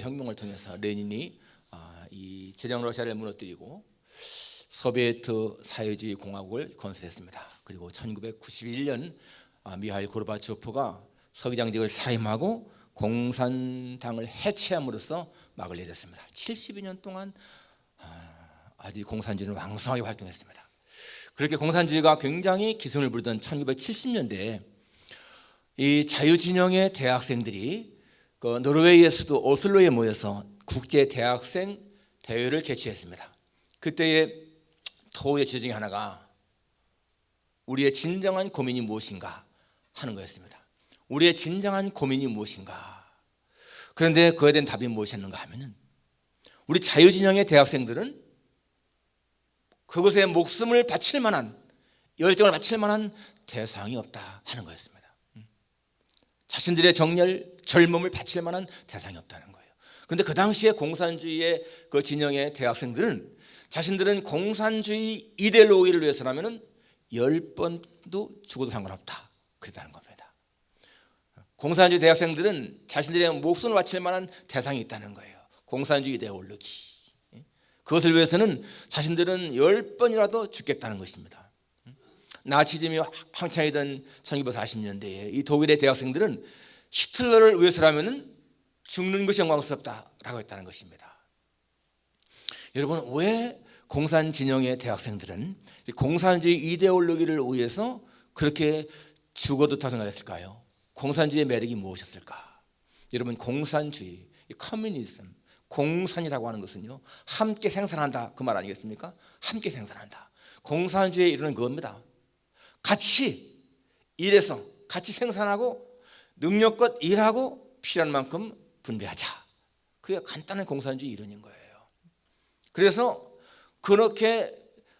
혁명을 통해서 레닌이 이 제정 러시아를 무너뜨리고 소비에트 사회주의 공화국을 건설했습니다. 그리고 1991년 미하일 고르바초프가 서기장직을 사임하고 공산당을 해체함으로써 막을 내렸습니다. 72년 동안 아주 공산주의는 왕성하게 활동했습니다. 그렇게 공산주의가 굉장히 기승을 부르던 1970년대에 이 자유진영의 대학생들이 그 노르웨이의 수도 오슬로에 모여서 국제 대학생 대회를 개최했습니다. 그때의 토의 주제 중에 하나가 우리의 진정한 고민이 무엇인가 하는 거였습니다. 우리의 진정한 고민이 무엇인가. 그런데 그에 대한 답이 무엇이었는가 하면은 우리 자유진영의 대학생들은 그것에 목숨을 바칠 만한, 열정을 바칠 만한 대상이 없다 하는 거였습니다. 자신들의 정열, 젊음을 바칠 만한 대상이 없다는 거예요. 그런데 그 당시에 공산주의의 그 진영의 대학생들은 자신들은 공산주의 이데올로기를 위해서라면 10번도 죽어도 상관없다 그랬다는 겁니다. 공산주의 대학생들은 자신들의 목숨을 바칠 만한 대상이 있다는 거예요. 공산주의 이데올로기. 그것을 위해서는 자신들은 10번이라도 죽겠다는 것입니다. 나치즘이 한창이던 1940년대에 이 독일의 대학생들은 히틀러를 위해서라면 죽는 것이 영광스럽다라고 했다는 것입니다. 여러분, 왜 공산 진영의 대학생들은 공산주의 이데올로기를 위해서 그렇게 죽어도 다 생각했을까요? 공산주의의 매력이 무엇이었을까? 여러분, 공산주의, 커뮤니즘, 공산이라고 하는 것은요, 함께 생산한다 그 말 아니겠습니까? 함께 생산한다. 공산주의에 이르는 그겁니다. 같이 일해서 같이 생산하고 능력껏 일하고 필요한 만큼 분배하자. 그게 간단한 공산주의 이론인 거예요. 그래서 그렇게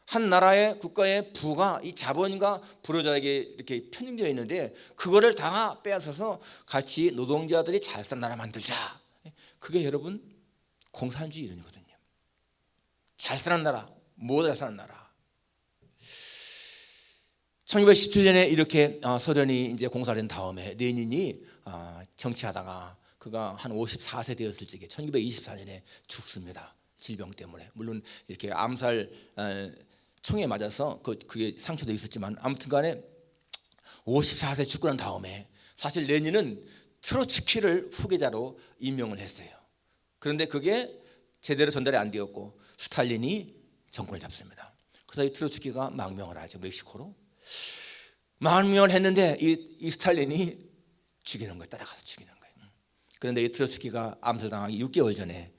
한 나라의 국가의 부가 이 자본과 불효자에게 이렇게 편중되어 있는데 그거를 다 빼앗아서 같이 노동자들이 잘 사는 나라 만들자. 그게 여러분 공산주의 이론이거든요. 잘 사는 나라, 모두 잘 사는 나라. 1917년에 이렇게 소련이 이제 공사된 다음에 레닌이 정치하다가 그가 한 54세 되었을 적에 1924년에 죽습니다. 질병 때문에. 물론 이렇게 암살 총에 맞아서 그게 상처도 있었지만 아무튼간에 54세 죽고 난 다음에 사실 레닌은 트로츠키를 후계자로 임명을 했어요. 그런데 그게 제대로 전달이 안 되었고 스탈린이 정권을 잡습니다. 그래서 이 트로츠키가 망명을 하죠. 멕시코로. 망명을 했는데 이 스탈린이 죽이는 거예요. 따라가서 죽이는 거예요. 그런데 이 트로츠키가 암살당하기 6개월 전에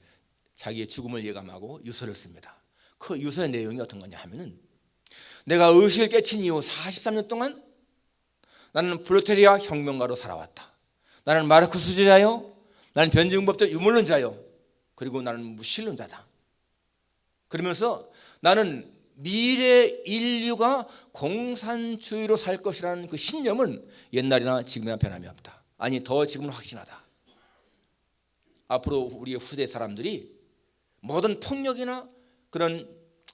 자기의 죽음을 예감하고 유서를 씁니다. 그 유서의 내용이 어떤 거냐 하면은 내가 의식을 깨친 이후 43년 동안 나는 프롤레타리아 혁명가로 살아왔다. 나는 마르크스주의자요. 나는 변증법적 유물론자요. 그리고 나는 무신론자다. 그러면서 나는 미래 인류가 공산주의로 살 것이라는 그 신념은 옛날이나 지금이나 변함이 없다. 아니 더 지금은 확신하다. 앞으로 우리의 후대 사람들이 모든 폭력이나 그런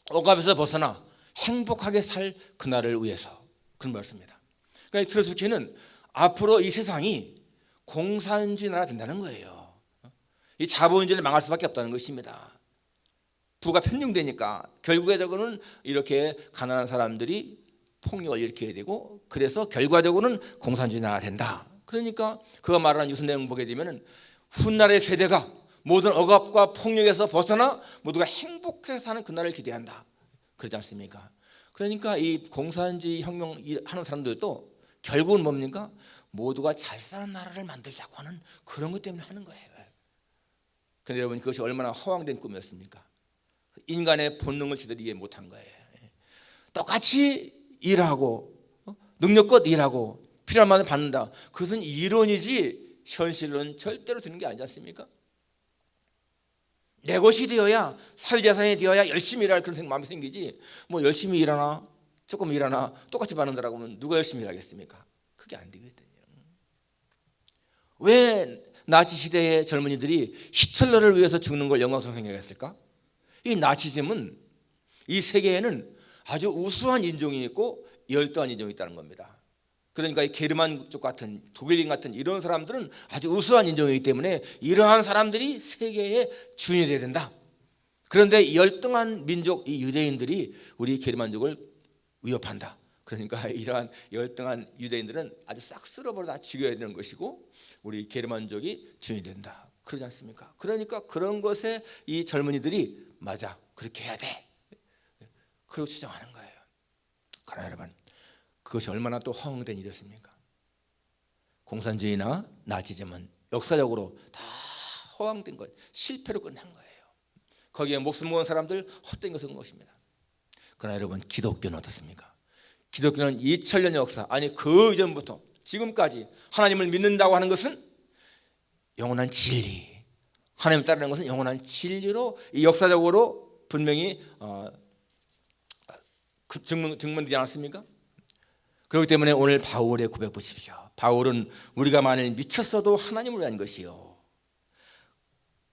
억압에서 벗어나 행복하게 살 그날을 위해서 그런 말씀입니다. 그러니까 트로츠키는 앞으로 이 세상이 공산주의 나라가 된다는 거예요. 이 자본주의를 망할 수밖에 없다는 것입니다. 부가 편중되니까 결국적으로는 이렇게 가난한 사람들이 폭력을 일으켜야 되고 그래서 결과적으로는 공산주의 나라가 된다. 그러니까 그가 말하는 유서 내용 보게 되면 훗날의 세대가 모든 억압과 폭력에서 벗어나 모두가 행복하게 사는 그날을 기대한다. 그러지 않습니까? 그러니까 이 공산주의 혁명 하는 사람들도 결국은 뭡니까? 모두가 잘 사는 나라를 만들자고 하는 그런 것 때문에 하는 거예요. 그런데 여러분 그것이 얼마나 허황된 꿈이었습니까? 인간의 본능을 제대로 이해 못한 거예요. 똑같이 일하고 능력껏 일하고 필요한 만큼 받는다. 그것은 이론이지 현실은 절대로 되는 게 아니지 않습니까? 내 것이 되어야 사유재산이 되어야 열심히 일할 그런 마음이 생기지 뭐 열심히 일하나 조금 일하나 똑같이 받는다라고 하면 누가 열심히 일하겠습니까? 그게 안 되거든요. 왜 나치 시대의 젊은이들이 히틀러를 위해서 죽는 걸 영광스럽게 생각했을까? 이 나치즘은 이 세계에는 아주 우수한 인종이 있고 열등한 인종이 있다는 겁니다. 그러니까 이 게르만족 같은 독일인 같은 이런 사람들은 아주 우수한 인종이기 때문에 이러한 사람들이 세계의 주인이 되어야 된다. 그런데 이 열등한 민족 이 유대인들이 우리 게르만족을 위협한다. 그러니까 이러한 열등한 유대인들은 아주 싹 쓸어버려 다 죽여야 되는 것이고 우리 게르만족이 주인이 된다. 그러지 않습니까? 그러니까 그런 것에 이 젊은이들이 맞아, 그렇게 해야 돼, 그렇게 주장하는 거예요. 그러나 여러분, 그것이 얼마나 또 허황된 일이었습니까? 공산주의나 나치즘은 역사적으로 다 허황된 것, 실패로 끝난 거예요. 거기에 목숨 모은 사람들 헛된 것을 한 것입니다. 그러나 여러분, 기독교는 어떻습니까? 기독교는 2000년 역사, 아니 그 이전부터 지금까지 하나님을 믿는다고 하는 것은 영원한 진리, 하나님을 따르는 것은 영원한 진리로 이 역사적으로 분명히 증명되지 않았습니까? 그렇기 때문에 오늘 바울의 고백 보십시오. 바울은 우리가 만일 미쳤어도 하나님을 위한 것이요,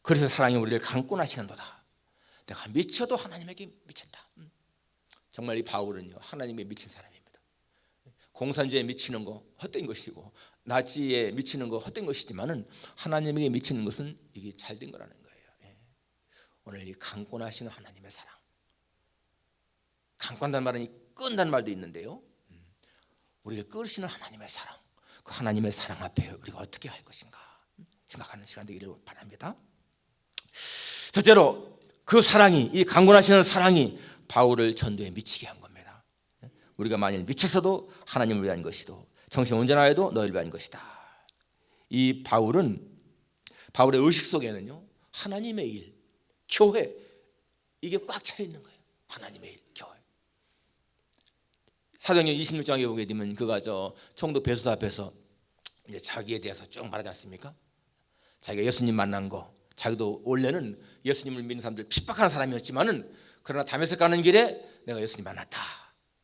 그래서 사랑이 우리를 강권하시는도다. 내가 미쳐도 하나님에게 미쳤다. 정말 이 바울은요, 하나님에 미친 사람입니다. 공산주의에 미치는 거 헛된 것이고 나치에 미치는 거 헛된 것이지만은 하나님에게 미치는 것은 이게 잘된 거라는 거예요. 오늘 이 강권하시는 하나님의 사랑, 강권한다는 말은 끈다는 말도 있는데요, 우리를 끌으시는 하나님의 사랑, 그 하나님의 사랑 앞에 우리가 어떻게 할 것인가 생각하는 시간 되기를 바랍니다. 첫째로 그 사랑이, 이 강권하시는 사랑이 바울을 전도에 미치게 한 겁니다. 우리가 만일 미쳐서도 하나님을 위한 것이도 정신 온전하여도 너희를 위한 것이다. 이 바울의 의식 속에는요, 하나님의 일, 교회, 이게 꽉 차 있는 거예요. 하나님의 일, 교회. 사도행전 26장에 보게 되면 그가 총독 베소스 앞에서 이제 자기에 대해서 쭉 말하지 않습니까? 자기가 예수님 만난 거, 자기도 원래는 예수님을 믿는 사람들 핍박하는 사람이었지만은 그러나 다메섹 가는 길에 내가 예수님 만났다.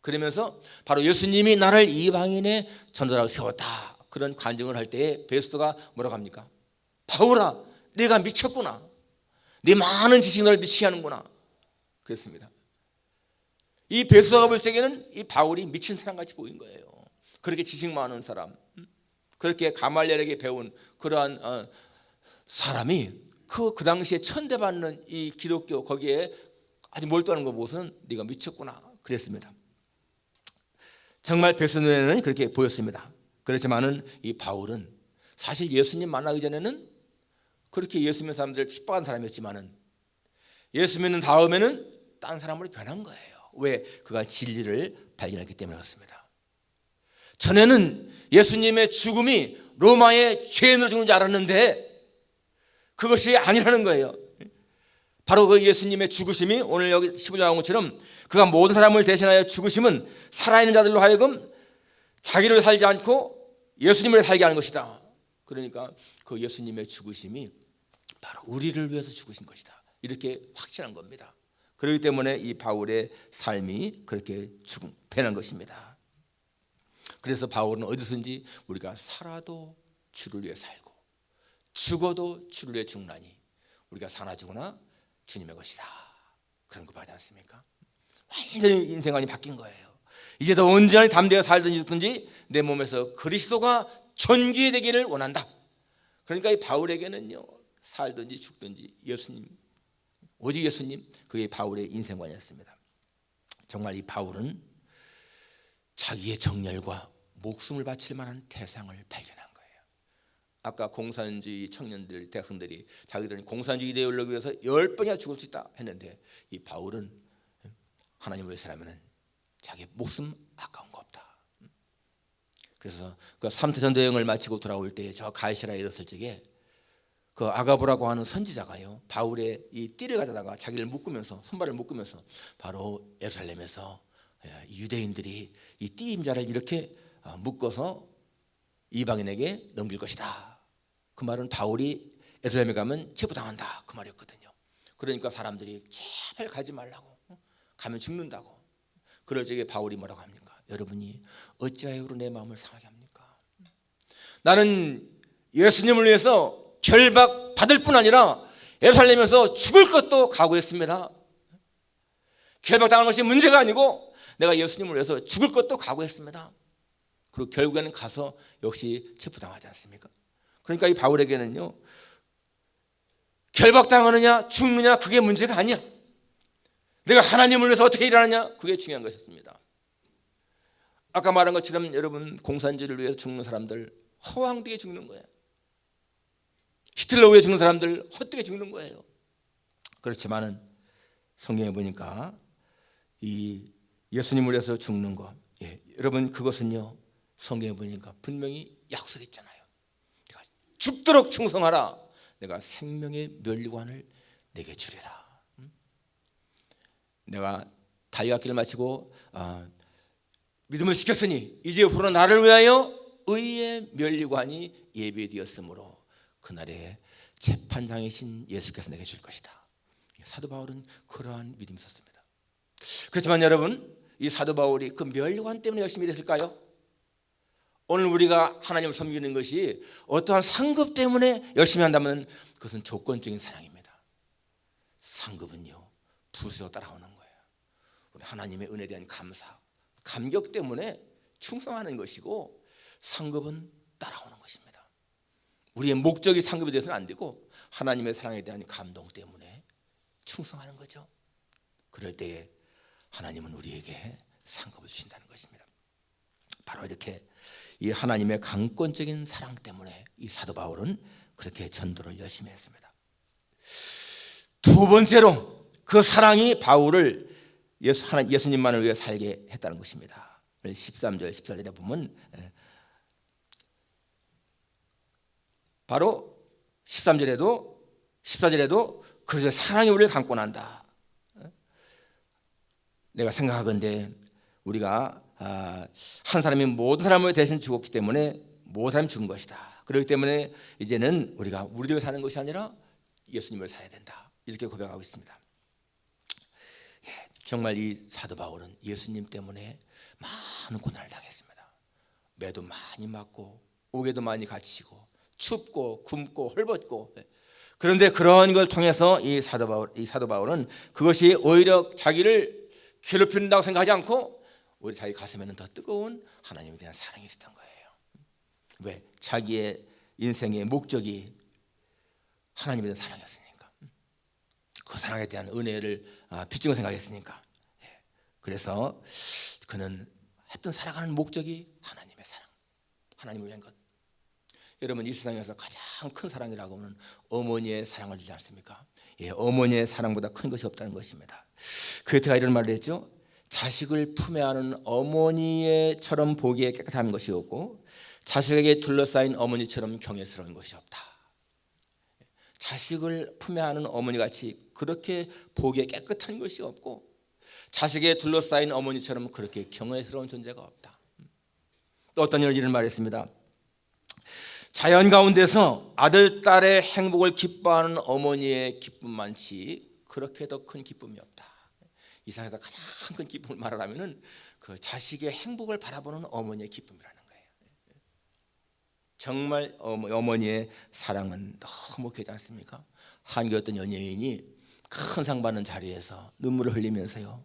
그러면서 바로 예수님이 나를 이방인의 전도자로 세웠다. 그런 간증을 할 때에 베소스가 뭐라고 합니까? 바울아, 내가 미쳤구나. 네 많은 지식이 널 미치게 하는구나. 그랬습니다. 이 베소스가 볼 적에는 이 바울이 미친 사람같이 보인 거예요. 그렇게 지식 많은 사람, 그렇게 가말리엘에게 배운 그러한 사람이 그 당시에 천대받는 이 기독교 거기에 아주 몰두하는 거 보고서는 네가 미쳤구나 그랬습니다. 정말 베소스 눈에는 그렇게 보였습니다. 그렇지만은 이 바울은 사실 예수님 만나기 전에는 그렇게 예수 믿는 사람들을 핍박한 사람이었지만은 예수 믿는 다음에는 딴 사람으로 변한 거예요. 왜? 그가 진리를 발견했기 때문에 그렇습니다. 전에는 예수님의 죽음이 로마의 죄인으로 죽는 줄 알았는데 그것이 아니라는 거예요. 바로 그 예수님의 죽으심이 오늘 여기 15절 나온 것처럼 그가 모든 사람을 대신하여 죽으심은 살아있는 자들로 하여금 자기를 살지 않고 예수님을 살게 하는 것이다. 그러니까 그 예수님의 죽으심이 바로 우리를 위해서 죽으신 것이다. 이렇게 확신한 겁니다. 그렇기 때문에 이 바울의 삶이 그렇게 변한 것입니다. 그래서 바울은 어디서든지 우리가 살아도 주를 위해 살고 죽어도 주를 위해 죽나니 우리가 사나 죽으나 주님의 것이다. 그런 거 봐지 않습니까? 완전히 인생관이 바뀐 거예요. 이제 더 온전히 담대하게 살든지 죽든지 내 몸에서 그리스도가 존귀되기를 원한다. 그러니까 이 바울에게는요, 살든지 죽든지 예수님, 오직 예수님, 그게 바울의 인생관이었습니다. 정말 이 바울은 자기의 정열과 목숨을 바칠 만한 대상을 발견한 거예요. 아까 공산주의 청년들, 대학생들이 자기들은 공산주의 이데올로기 위해서 10번이나 죽을 수 있다 했는데 이 바울은 하나님을 위해서라면 자기 목숨 아까운 거 없다. 그래서 그 3차 전도 여행을 마치고 돌아올 때 저 가이사라에 이르렀을 적에 그 아가보라고 하는 선지자가요, 바울의 이 띠를 가져다가 자기를 묶으면서, 손발을 묶으면서 바로 예루살렘에서 유대인들이 이 띠 임자를 이렇게 묶어서 이방인에게 넘길 것이다. 그 말은 바울이 예루살렘에 가면 체포당한다 그 말이었거든요. 그러니까 사람들이 제발 가지 말라고, 가면 죽는다고. 그럴 적에 바울이 뭐라고 합니까? 여러분이 어찌하여 내 마음을 상하게 합니까? 나는 예수님을 위해서 결박 받을 뿐 아니라 예루살렘에서 죽을 것도 각오했습니다. 결박당하는 것이 문제가 아니고 내가 예수님을 위해서 죽을 것도 각오했습니다. 그리고 결국에는 가서 역시 체포당하지 않습니까? 그러니까 이 바울에게는요, 결박당하느냐 죽느냐 그게 문제가 아니야. 내가 하나님을 위해서 어떻게 일하느냐, 그게 중요한 것이었습니다. 아까 말한 것처럼 여러분, 공산주의를 위해서 죽는 사람들 허황되게 죽는 거예요. 히틀러 위해 죽는 사람들 헛되게 죽는 거예요. 그렇지만은 성경에 보니까 이 예수님을 위해서 죽는 것, 여러분 그것은요, 성경에 보니까 분명히 약속했잖아요. 내가 죽도록 충성하라. 내가 생명의 면류관을 내게 주리라. 내가 다이학기를 마치고 믿음을 지켰으니 이제부로 나를 위하여 의의 면류관이 예비되었으므로 그날에 재판장이신 예수께서 내게 줄 것이다. 사도 바울은 그러한 믿음이 있었습니다. 그렇지만 여러분, 이 사도 바울이 그 면류관 때문에 열심히 일했을까요? 오늘 우리가 하나님을 섬기는 것이 어떠한 상급 때문에 열심히 한다면 그것은 조건적인 사랑입니다. 상급은요, 부수어 따라오는 거예요. 우리 하나님의 은혜에 대한 감사, 감격 때문에 충성하는 것이고, 상급은 따라오는 것입니다. 우리의 목적이 상급이 되어서는 안 되고 하나님의 사랑에 대한 감동 때문에 충성하는 거죠. 그럴 때에 하나님은 우리에게 상급을 주신다는 것입니다. 바로 이렇게 이 하나님의 강권적인 사랑 때문에 이 사도 바울은 그렇게 전도를 열심히 했습니다. 두 번째로 그 사랑이 바울을 예수님만을 위해 살게 했다는 것입니다. 13절 14절에 보면 바로 13절에도 14절에도 그래서 사랑이 우리를 강권한다. 내가 생각하건대 우리가 한 사람이 모든 사람을 대신 죽었기 때문에 모든 사람이 죽은 것이다. 그렇기 때문에 이제는 우리가 우리를 사는 것이 아니라 예수님을 살아야 된다. 이렇게 고백하고 있습니다. 정말 이 사도 바울은 예수님 때문에 많은 고난을 당했습니다. 매도 많이 맞고 옥에도 많이 갇히고 춥고 굶고 헐벗고, 그런데 그런 걸 통해서 이 사도 바울은 그것이 오히려 자기를 괴롭힌다고 생각하지 않고 오히려 자기 가슴에는 더 뜨거운 하나님에 대한 사랑이 있었던 거예요. 왜? 자기의 인생의 목적이 하나님에 대한 사랑이었으니까, 그 사랑에 대한 은혜를 빚진 거 생각했으니까. 그래서 그는 했던 살아가는 목적이 하나님의 사랑, 하나님을 위한 것. 여러분, 이 세상에서 가장 큰 사랑이라고 하면 어머니의 사랑을 주지 않습니까? 어머니의 사랑보다 큰 것이 없다는 것입니다. 괴테가 이런 말을 했죠. 자식을 품에 안은 어머니처럼 보기에 깨끗한 것이 없고 자식에게 둘러싸인 어머니처럼 경외스러운 것이 없다. 자식을 품에 안은 어머니같이 그렇게 보기에 깨끗한 것이 없고 자식에 둘러싸인 어머니처럼 그렇게 경외스러운 존재가 없다. 또 어떤 이런 말을 했습니다. 자연 가운데서 아들, 딸의 행복을 기뻐하는 어머니의 기쁨만치 그렇게 더 큰 기쁨이 없다. 이 세상에서 가장 큰 기쁨을 말하라면 그 자식의 행복을 바라보는 어머니의 기쁨이라는 거예요. 정말 어머니의 사랑은 너무 귀하지 않습니까? 한국 어떤 연예인이 큰 상 받는 자리에서 눈물을 흘리면서요,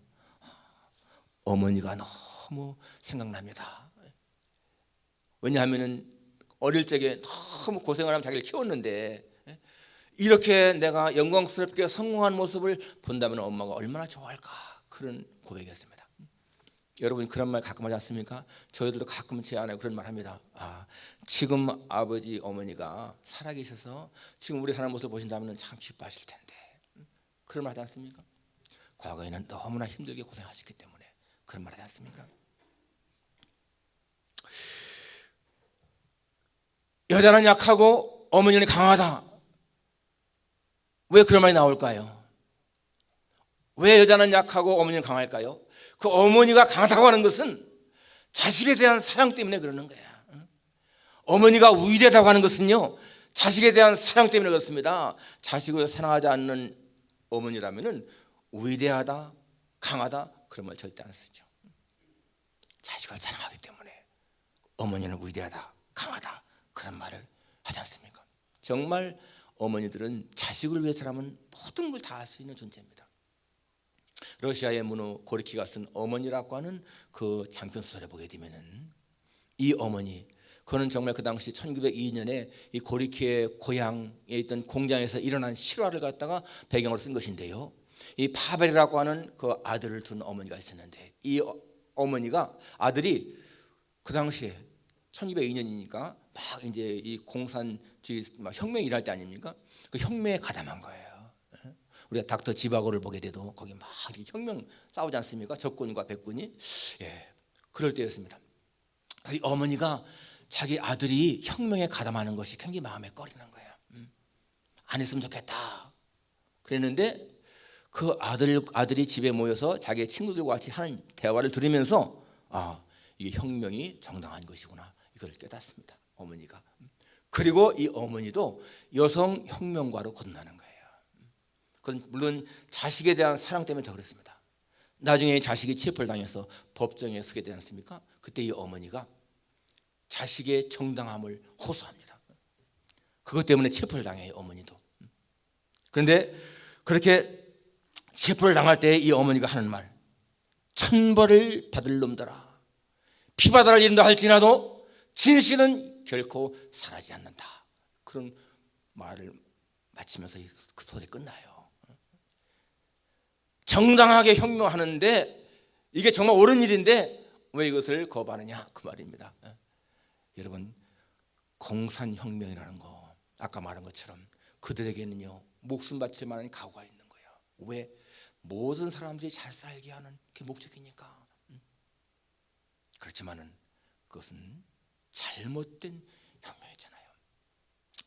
어머니가 너무 생각납니다. 왜냐하면 어릴 적에 너무 고생을 하면 자기를 키웠는데 이렇게 내가 영광스럽게 성공한 모습을 본다면 엄마가 얼마나 좋아할까, 그런 고백이었습니다. 여러분 그런 말 가끔 하지 않습니까? 저희들도 가끔 제 아내가 그런 말 합니다. 지금 아버지 어머니가 살아계셔서 지금 우리 사는 모습을 보신다면 참 기뻐하실 텐데, 그런 말 하지 않습니까? 과거에는 너무나 힘들게 고생하셨기 때문에 그런 말 하지 않습니까? 여자는 약하고 어머니는 강하다. 왜 그런 말이 나올까요? 왜 여자는 약하고 어머니는 강할까요? 그 어머니가 강하다고 하는 것은 자식에 대한 사랑 때문에 그러는 거야. 어머니가 위대하다고 하는 것은요, 자식에 대한 사랑 때문에 그렇습니다. 자식을 사랑하지 않는 어머니라면 위대하다, 강하다 그런 말 절대 안 쓰죠. 자식을 사랑하기 때문에 어머니는 위대하다, 강하다 그런 말을 하지 않습니까? 정말 어머니들은 자식을 위해서라면 모든 걸 다 할 수 있는 존재입니다. 러시아의 문호 고르키가 쓴 어머니라고 하는 그 장편 소설에 보게 되면은 이 어머니, 그는 정말 그 당시 1902년에 이 고리키의 고향에 있던 공장에서 일어난 실화를 갖다가 배경으로 쓴 것인데요. 이 파벨이라고 하는 그 아들을 둔 어머니가 있었는데, 이 어머니가 아들이 그 당시에 1902년이니까 막 이제 이 공산주의 막 혁명 일할 때 아닙니까? 그 혁명에 가담한 거예요. 우리가 닥터 지바고를 보게 돼도 거기 막 혁명 싸우지 않습니까? 적군과 백군이. 예, 그럴 때였습니다. 이 어머니가 자기 아들이 혁명에 가담하는 것이 굉장히 마음에 꺼리는 거예요. 안 했으면 좋겠다 그랬는데, 그 아들이 집에 모여서 자기 친구들과 같이 하는 대화를 들으면서 이게 혁명이 정당한 것이구나, 이걸 깨닫습니다, 어머니가. 그리고 이 어머니도 여성 혁명가로 거듭나는 거예요. 그건 물론 자식에 대한 사랑 때문에 더 그렇습니다. 나중에 자식이 체포를 당해서 법정에 서게 되지 않습니까? 그때 이 어머니가 자식의 정당함을 호소합니다. 그것 때문에 체포를 당해요, 어머니도. 그런데 그렇게 체포를 당할 때 이 어머니가 하는 말, 천벌을 받을 놈들아, 피바다를 이른다 할지라도 진실은 결코 사라지지 않는다. 그런 말을 마치면서 그 소리 끝나요. 정당하게 혁명하는데 이게 정말 옳은 일인데 왜 이것을 거부하느냐, 그 말입니다. 여러분, 공산혁명이라는 거, 아까 말한 것처럼 그들에게는요 목숨 바칠 만한 각오가 있는 거예요. 왜? 모든 사람들이 잘 살게 하는 그 목적이니까. 그렇지만은 그것은 잘못된 혁명이잖아요.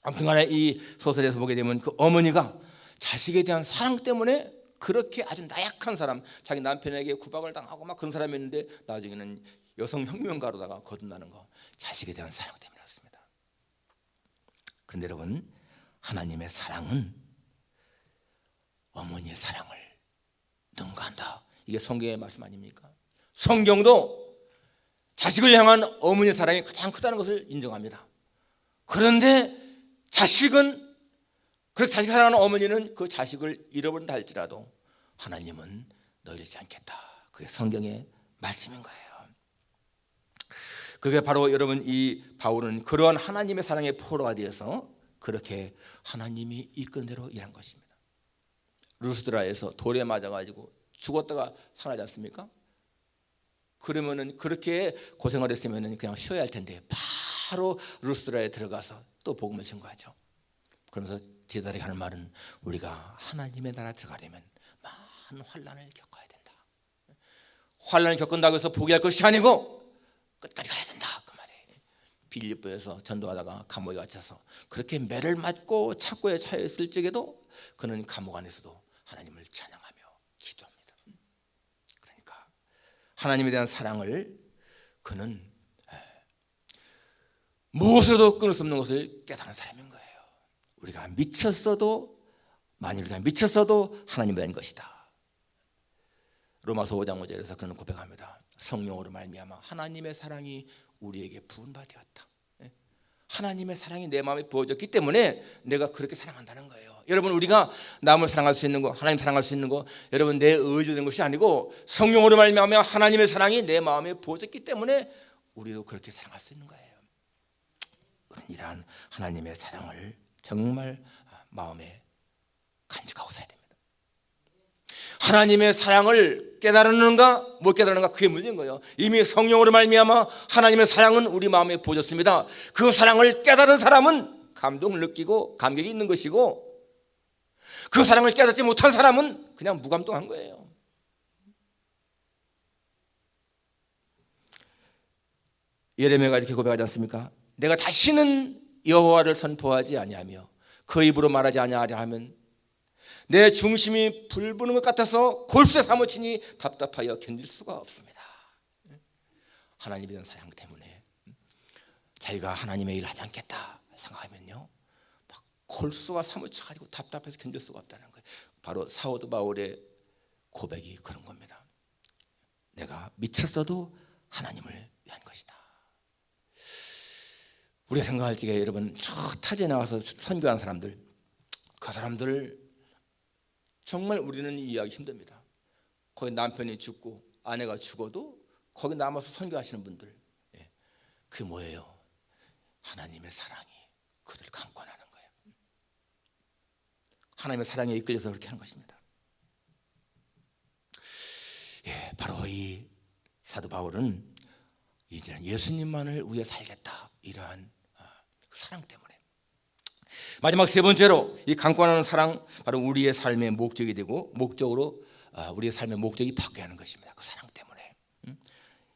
아무튼 간에 이 소설에서 보게 되면 그 어머니가 자식에 대한 사랑 때문에 그렇게 아주 나약한 사람, 자기 남편에게 구박을 당하고 막 그런 사람이었는데 나중에는 여성 혁명가로다가 거듭나는 거, 자식에 대한 사랑 때문이었습니다. 그런데 여러분, 하나님의 사랑은 어머니의 사랑을 능가한다. 이게 성경의 말씀 아닙니까? 성경도 자식을 향한 어머니의 사랑이 가장 크다는 것을 인정합니다. 그런데 자식은, 그렇게 자식을 사랑하는 어머니는 그 자식을 잃어버린다 할지라도 하나님은 너희를 잊지 않겠다. 그게 성경의 말씀인 거예요. 그게 바로 여러분, 이 바울은 그러한 하나님의 사랑의 포로가 되어서 그렇게 하나님이 이끈 대로 일한 것입니다. 루스드라에서 돌에 맞아가지고 죽었다가 살아나지 않습니까? 그러면은 그렇게 고생을 했으면 그냥 쉬어야 할 텐데 바로 루스드라에 들어가서 또 복음을 전거하죠. 그러면서 제자들이 하는 말은, 우리가 하나님의 나라 들어가려면 많은 환난을 겪어야 된다. 환난을 겪는다고 해서 포기할 것이 아니고 끝까지 가야 된다, 그 말이에요. 빌립보에서 전도하다가 감옥에 갇혀서 그렇게 매를 맞고 착고에 차여 있을 적에도 그는 감옥 안에서도 하나님을 찬양하며 기도합니다. 그러니까 하나님에 대한 사랑을 그는 무엇으로도 끊을 수 없는 것을 깨달은 사람인 거예요. 우리가 미쳤어도, 만일 우리가 미쳤어도 하나님에 대한 것이다. 로마서 5장 5절에서 그는 고백합니다. 성령으로 말미암아 하나님의 사랑이 우리에게 부은 바 되었다. 하나님의 사랑이 내 마음에 부어졌기 때문에 내가 그렇게 사랑한다는 거예요. 여러분, 우리가 남을 사랑할 수 있는 거, 하나님 사랑할 수 있는 거, 여러분 내 의지로 된 것이 아니고 성령으로 말미암아 하나님의 사랑이 내 마음에 부어졌기 때문에 우리도 그렇게 사랑할 수 있는 거예요. 이러한 하나님의 사랑을 정말 마음에 간직하고 살아야 됩니다. 하나님의 사랑을 깨달았는가 못 깨달았는가, 그게 문제인 거예요. 이미 성령으로 말미암아 하나님의 사랑은 우리 마음에 부어졌습니다. 그 사랑을 깨달은 사람은 감동을 느끼고 감격이 있는 것이고, 그 사랑을 깨닫지 못한 사람은 그냥 무감동한 거예요. 예레미야가 이렇게 고백하지 않습니까? 내가 다시는 여호와를 선포하지 아니하며 그 입으로 말하지 아니하려 하면 내 중심이 불부는 것 같아서 골수에 사무치니 답답하여 견딜 수가 없습니다. 하나님에 대한 사랑 때문에 자기가 하나님의 일을 하지 않겠다 생각하면요, 막 골수가 사무쳐가지고 답답해서 견딜 수가 없다는 거예요. 바로 사도 바울의 고백이 그런 겁니다. 내가 미쳤어도 하나님을 위한 것이다. 우리가 생각할 적에 여러분, 저 타지에 나와서 선교한 사람들, 그 사람들 정말 우리는 이해하기 힘듭니다. 거기 남편이 죽고 아내가 죽어도 거기 남아서 선교하시는 분들, 그게 뭐예요? 하나님의 사랑이 그들을 강권하는 거예요. 하나님의 사랑에 이끌려서 그렇게 하는 것입니다. 예, 바로 이 사도 바울은 이제는 예수님만을 위해 살겠다, 이러한 그 사랑 때문에. 마지막 세 번째로 이 강권하는 사랑, 바로 우리의 삶의 목적이 되고 목적으로 우리의 삶의 목적이 바뀌게 하는 것입니다. 그 사랑 때문에.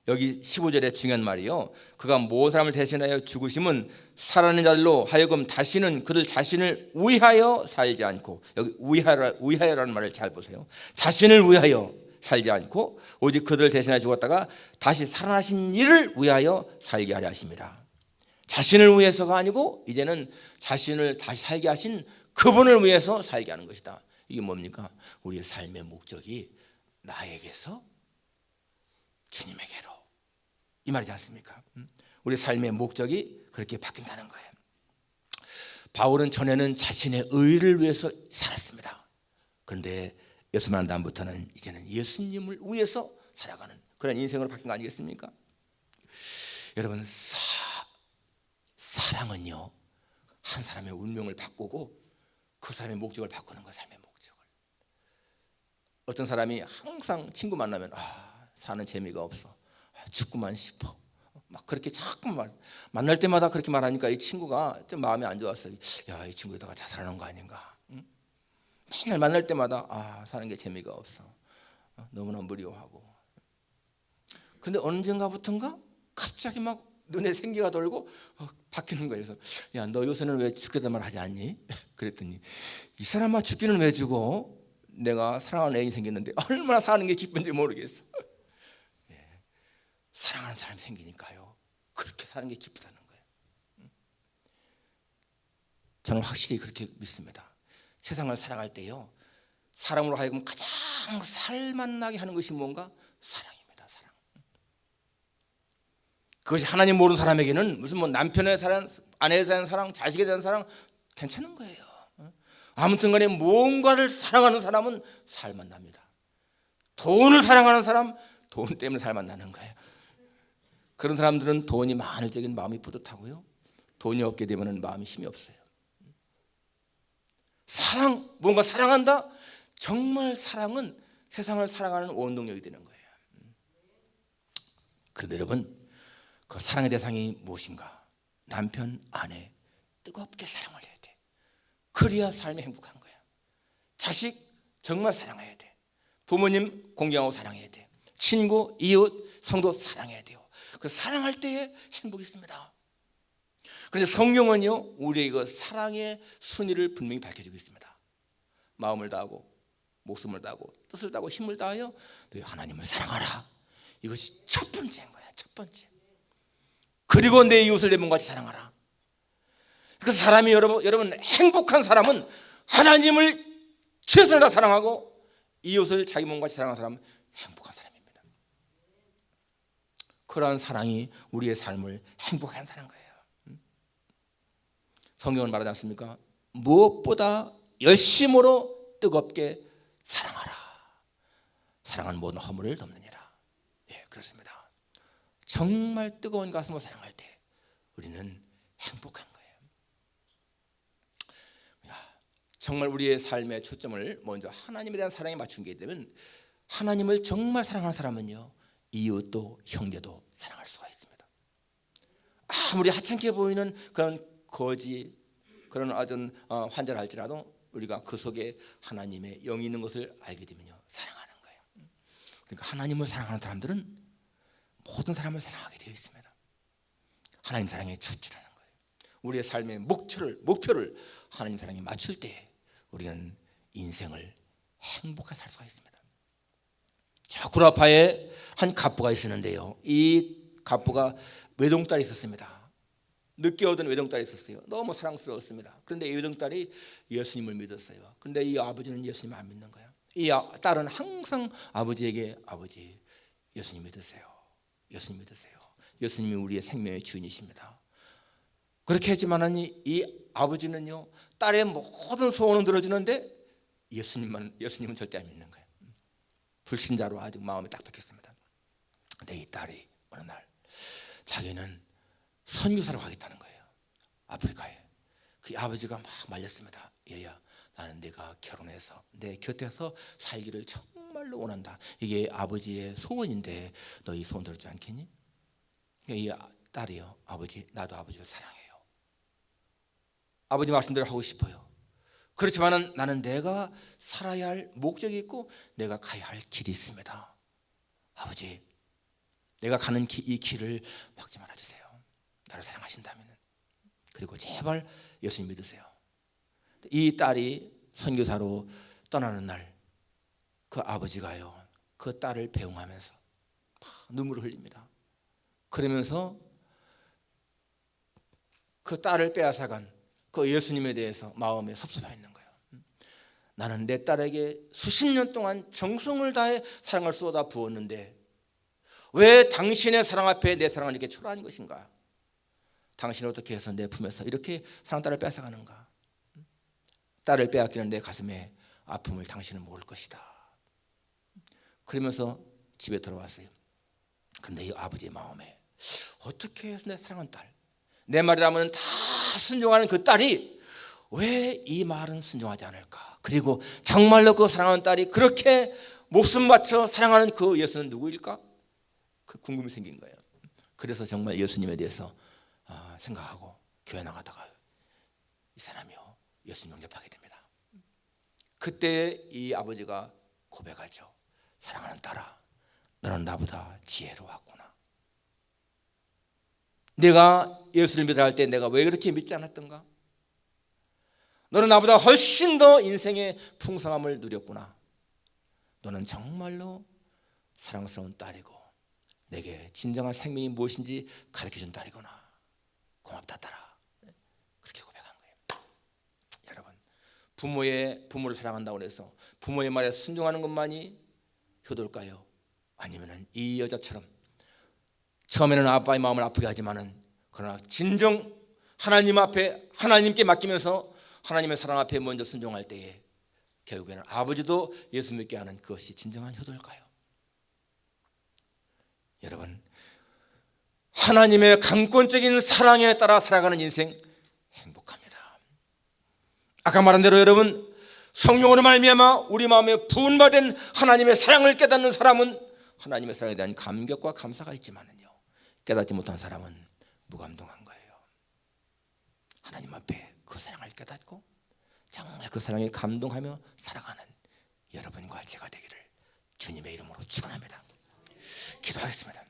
여기 15절에 중요한 말이요, 그가 모든 사람을 대신하여 죽으심은 살아있는 자들로 하여금 다시는 그들 자신을 위하여 살지 않고, 여기 위하여라는 말을 잘 보세요. 자신을 위하여 살지 않고 오직 그들을 대신하여 죽었다가 다시 살아나신 이를 위하여 살게 하려 하심이라. 자신을 위해서가 아니고 이제는 자신을 다시 살게 하신 그분을 위해서 살게 하는 것이다. 이게 뭡니까? 우리의 삶의 목적이 나에게서 주님에게로, 이 말이지 않습니까? 우리 삶의 목적이 그렇게 바뀐다는 거예요. 바울은 전에는 자신의 의를 위해서 살았습니다. 그런데 예수 만난 다음부터는 이제는 예수님을 위해서 살아가는 그런 인생으로 바뀐 거 아니겠습니까? 여러분, 사랑은요, 한 사람의 운명을 바꾸고 그 사람의 목적을 바꾸는 거예요. 삶의 목적을. 어떤 사람이 항상 친구 만나면 사는 재미가 없어, 죽고만 싶어, 막 그렇게 자꾸 만날 때마다 그렇게 말하니까 이 친구가 좀 마음이 안 좋았어요. 야, 이 친구 이러다가 자살하는 거 아닌가? 응? 맨날 만날 때마다 사는 게 재미가 없어, 너무나 무료하고. 근데 언젠가부턴가 갑자기 막 눈에 생기가 돌고 바뀌는 거예요. 그래서 야, 너 요새는 왜 죽겠다는 말 하지 않니? 그랬더니 이 사람아, 죽기는 왜 죽어? 내가 사랑하는 애인이 생겼는데 얼마나 사는 게 기쁜지 모르겠어. 사랑하는 사람이 생기니까요, 그렇게 사는 게 기쁘다는 거예요. 저는 확실히 그렇게 믿습니다. 세상을 살아갈 때요, 사람으로 하여금 가장 살맛나게 하는 것이 뭔가? 사랑입니다. 사랑. 그것이 하나님 모르는 사람에게는 무슨 남편에 대한 사랑, 아내에 대한 사랑, 자식에 대한 사랑 괜찮은 거예요. 아무튼 간에 무언가를 사랑하는 사람은 살맛납니다. 돈을 사랑하는 사람, 돈 때문에 살맛나는 거예요. 그런 사람들은 돈이 많을 적엔 마음이 뿌듯하고요, 돈이 없게 되면 마음이 힘이 없어요. 사랑, 뭔가 사랑한다? 정말 사랑은 세상을 살아가는 원동력이 되는 거예요. 그런데 여러분, 그 사랑의 대상이 무엇인가? 남편, 아내 뜨겁게 사랑을 해야 돼. 그래야 삶이 행복한 거예요. 자식 정말 사랑해야 돼. 부모님 공경하고 사랑해야 돼. 친구, 이웃, 성도 사랑해야 돼요. 그 사랑할 때에 행복이 있습니다. 그런데 성경은요, 우리의 그 사랑의 순위를 분명히 밝혀주고 있습니다. 마음을 다하고 목숨을 다하고 뜻을 다하고 힘을 다하여 너희 하나님을 사랑하라. 이것이 첫 번째인 거야. 첫 번째. 그리고 내 이웃을 내 몸같이 사랑하라. 그 사람이 여러분 행복한 사람은 하나님을 최선을 다 사랑하고 이웃을 자기 몸같이 사랑하는 사람은 행복한 사람입니다. 그러한 사랑이 우리의 삶을 행복하게 한다는 거예요. 성경은 말하지 않습니까? 무엇보다 열심으로 뜨겁게 사랑하라. 사랑은 모든 허물을 덮느니라. 예, 그렇습니다. 정말 뜨거운 가슴으로 사랑할 때 우리는 행복한 거예요. 정말 우리의 삶의 초점을 먼저 하나님에 대한 사랑에 맞춘 게 되면, 하나님을 정말 사랑하는 사람은요, 이웃도 형제도 사랑할 수가 있습니다. 아무리 하찮게 보이는 그런 거지, 그런 어떤 환자를 할지라도 우리가 그 속에 하나님의 영이 있는 것을 알게 되면요, 사랑하는 거예요. 그러니까 하나님을 사랑하는 사람들은 모든 사람을 사랑하게 되어 있습니다. 하나님 사랑의 첫째라는 거예요. 우리의 삶의 목표를 하나님 사랑에 맞출 때 우리는 인생을 행복하게 살 수가 있습니다. 자, 구라파에 한 갑부가 있었는데요, 이 갑부가 외동딸이 있었습니다. 늦게 얻은 외동딸이 있었어요. 너무 사랑스러웠습니다. 그런데 이 외동딸이 예수님을 믿었어요. 그런데 이 아버지는 예수님을 안 믿는 거예요. 이 딸은 항상 아버지에게, 아버지 예수님 믿으세요. 예수님 믿으세요. 예수님이 우리의 생명의 주인이십니다. 그렇게 했지만 이 아버지는요, 딸의 모든 소원은 들어주는데 예수님은 절대 안 믿는 거예요. 불신자로 아주 마음이 딱딱했습니다. 근데 이 딸이 어느 날 자기는 선교사로 가겠다는 거예요. 아프리카에. 그 아버지가 막 말렸습니다. 얘야, 나는 네가 결혼해서 내 곁에서 살기를 정말로 원한다. 이게 아버지의 소원인데 너 이 소원 들었지 않겠니? 이 딸이요, 아버지, 나도 아버지를 사랑해요. 아버지 말씀대로 하고 싶어요. 그렇지만 나는 내가 살아야 할 목적이 있고 내가 가야 할 길이 있습니다. 아버지, 내가 가는 이 길을 막지 말아주세요. 나를 사랑하신다면. 그리고 제발 예수님 믿으세요. 이 딸이 선교사로 떠나는 날, 그 아버지가요, 그 딸을 배웅하면서 눈물을 흘립니다. 그러면서 그 딸을 빼앗아간 그 예수님에 대해서 마음에 섭섭해 있는 거예요. 나는 내 딸에게 수십 년 동안 정성을 다해 사랑을 쏟아 부었는데 왜 당신의 사랑 앞에 내 사랑을 이렇게 초라한 것인가? 당신은 어떻게 해서 내 품에서 이렇게 사랑 딸을 빼앗아가는가? 딸을 빼앗기는 내 가슴에 아픔을 당신은 모를 것이다. 그러면서 집에 돌아왔어요. 그런데 이 아버지의 마음에 어떻게 해서 내 사랑하는 딸, 내 말이라면 다 순종하는 그 딸이 왜 이 말은 순종하지 않을까? 그리고 정말로 그 사랑하는 딸이 그렇게 목숨 바쳐 사랑하는 그 예수는 누구일까? 그 궁금이 생긴 거예요. 그래서 정말 예수님에 대해서 생각하고 교회 나가다가 이 사람이요, 예수님 영접하게 됩니다. 그때 이 아버지가 고백하죠. 사랑하는 딸아, 너는 나보다 지혜로웠구나. 내가 예수를 믿으라 할 때 내가 왜 그렇게 믿지 않았던가? 너는 나보다 훨씬 더 인생의 풍성함을 누렸구나. 너는 정말로 사랑스러운 딸이고 내게 진정한 생명이 무엇인지 가르쳐준 딸이구나. 고맙다 딸아. 그렇게 고백한 거예요. 여러분, 부모를 사랑한다고 해서 부모의 말에 순종하는 것만이 효도일까요? 아니면 이 여자처럼 처음에는 아빠의 마음을 아프게 하지만은 그러나 진정 하나님 앞에 하나님께 맡기면서 하나님의 사랑 앞에 먼저 순종할 때에 결국에는 아버지도 예수 믿게 하는 그것이 진정한 효도일까요? 여러분, 하나님의 강권적인 사랑에 따라 살아가는 인생 행복합니다. 아까 말한 대로 여러분, 성령으로 말미암아 우리 마음에 부은바된 하나님의 사랑을 깨닫는 사람은 하나님의 사랑에 대한 감격과 감사가 있지만은요, 깨닫지 못한 사람은 무감동한 거예요. 하나님 앞에 그 사랑을 깨닫고 정말 그 사랑에 감동하며 살아가는 여러분과 제가 되기를 주님의 이름으로 축원합니다. 기도하겠습니다.